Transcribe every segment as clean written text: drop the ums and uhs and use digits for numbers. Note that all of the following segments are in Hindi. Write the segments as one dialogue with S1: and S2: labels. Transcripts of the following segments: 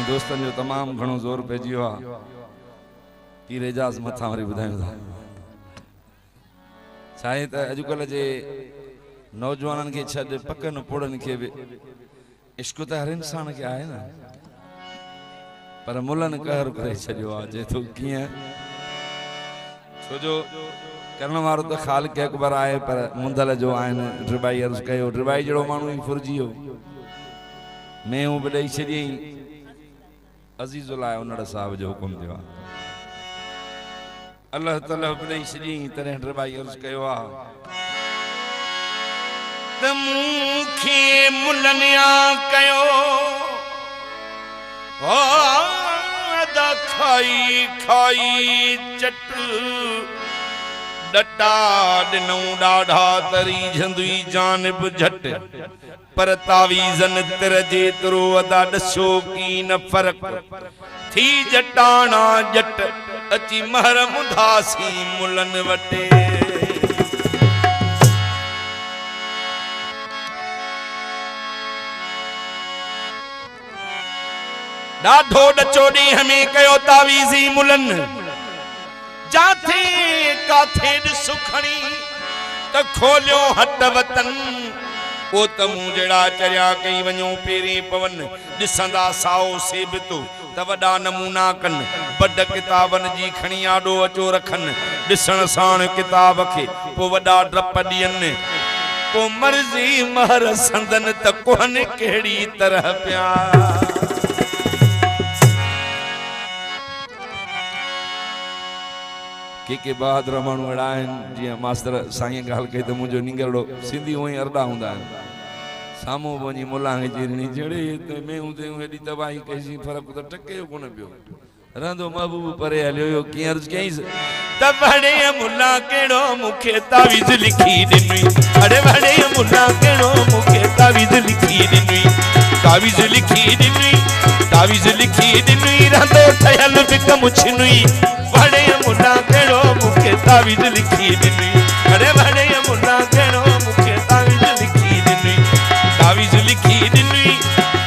S1: दोस्तन जो तमाम घणो जोर पे जियो पीर एजाज मथा वरी बुधायूं था चाहे त अजुकल जे नौजवानन के छड पकन पोड़न के इश्क त हर इंसान के आहे ना पर मुलन कहर करे छडियो आ जे तो किए छो जो करण वारो तो खाल के अकबर आए पर मुंदल जो आइन ड्रिबाई अर्ज कयो ड्रिबाई जड़ो मानू ही फुरजियो मैं हूं बडई छडी अजीजुल आए उनड़ साहब जो हुकुम दियो अल्लाह ताला बडई छडी तरह ड्रिबाई अर्ज कयो आ
S2: तमुखे मुलनिया कयो ओ दा खाई खाई चट डटा दिनों डाढ़ा तरी झंदुई जानब झट पर तावीज़न तिरजे तुरो अदा दसो की न फर्क थी जटाना जट अची महर मुधासी मुलन वटे डाढो डचोड़ी हमें कयो तावीज़ी मुलन जाथे काथे सुखणी त खोलियो हट वतन ओ तमू जड़ा चरिया कई वणो पेरे पवन दिसंदा साओ सेबतो त वडा नमूना कन बड किताबन जी खणी आडो अचो रखन दिसण साण किताब खे पो वडा ड्रप दियन पो मर्जी महर संदन त कोन केड़ी तरह प्यार
S1: के बहादुर मानू अड़ा जी मास्टर साईं गाल कई तो मुझो निंगड़ो सिंधी वही अरड़ा होंदा सामो वनी मुला जीरनी जड़े मैं उदे एडी तबाही कैसी फर्क तो टके कोन पियो रंदो महबूब परे हलियो की अर्ज कई
S2: त बड़े मुला केड़ो मुखे तावीज़ लिखी दिनई अरे बड़े मुला केड़ो मुखे तावीज़ लिखी दिनई तावीज़ लिखी दिनई तावीज़ लिखी दिनई रंदो ठयल बिक मुछनुई बड़े मुला केड़ो मुखे तावीज़ लिखी दिनई अरे बड़े मुला केड़ो मुखे तावीज़ लिखी दिनई तावीज़ लिखी दिनई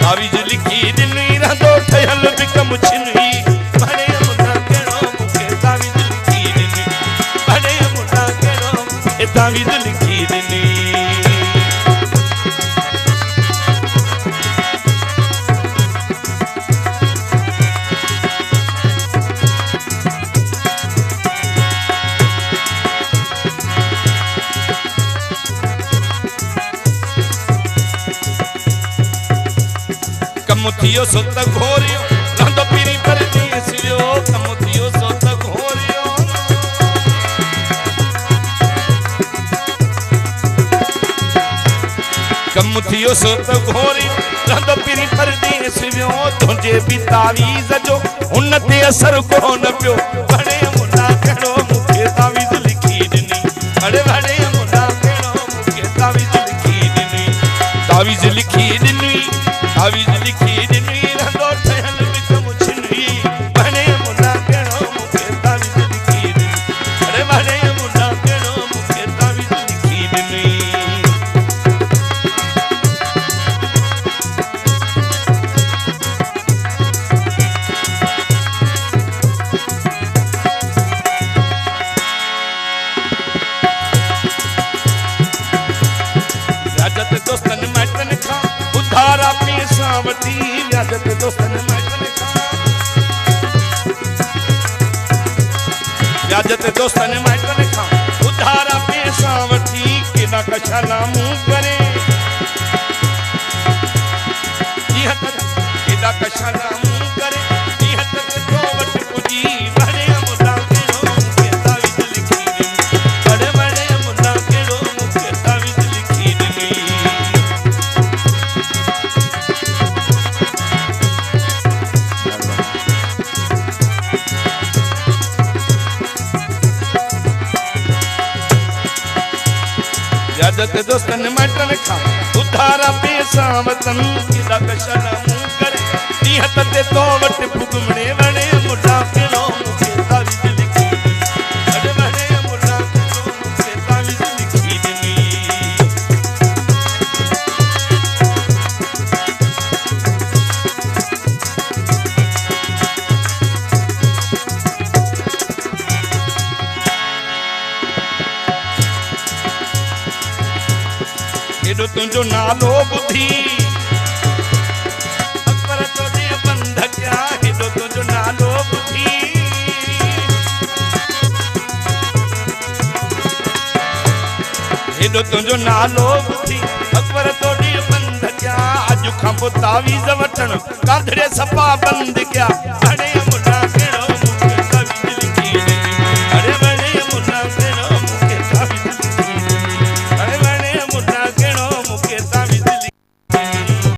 S2: तावीज़ लिखी दिनई रंदो ठयल बिक मुछनुई बड़े मुला केड़ो मुखे तावीज़ लिखी दिनई बड़े मुला केड़ो मुखे तावीज़ लिखी दिनई कमुथियो सोत घोरियो रंदो पीरी पर देसियो कमुथियो सोत घोरियो कमुथियो सोत घोरियो रंदो पीरी पर देसियो तुझे भी तावीज़ जो उन ते असर कोन पियो बड़े मुला केड़ो मुखे तावीज़ लिखी दिनी अरे बड़े मुला केड़ो मुखे तावीज़ लिखी दिनी तावीज़ लिखी दिनी तावीज़ लिखी दिनई रंदो ठयल बिक मुछनुई बड़े मुला केड़ो मुखे तावीज़ लिखी दिनई अरे बड़े मुला केड़ो मुखे तावीज़ लिखी दिनई राजत दोस्तन माटन खा उधारा पेशावती व्याजत दोस्तन माटन खा व्याजत दोस्तन माटन खा उधारा पेशावती केना कछला मुंह करे केना कछला मुंह करे तो वट पुजी बड़े मुला केड़ो मुखे तावीज़ लिखी दिनी बड़े बड़े मुला केड़ो मुखे तावीज़ लिखी दिनी व्याजत दोस्तन मटन खा उधारा पैसा वतन किदा कशना मुंह करे निहत ते तो वट फुगमणे वणे मुला केड़ो मुखे तावीज़ लिखी दिनी अरे वणे मुला केड़ो मुखे तावीज़ लिखी दिनी हेॾो तुंहिंजो नालो ॿुधी अकबर तोॾे बंध कया हेॾो तुंहिंजो नालो ॿुधी हेॾो तुंहिंजो नालो ॿुधी अकबर तोॾे बंध कया अॼु खां पोइ तावीज़ वठण कांधड़े सफ़ा बंदि कया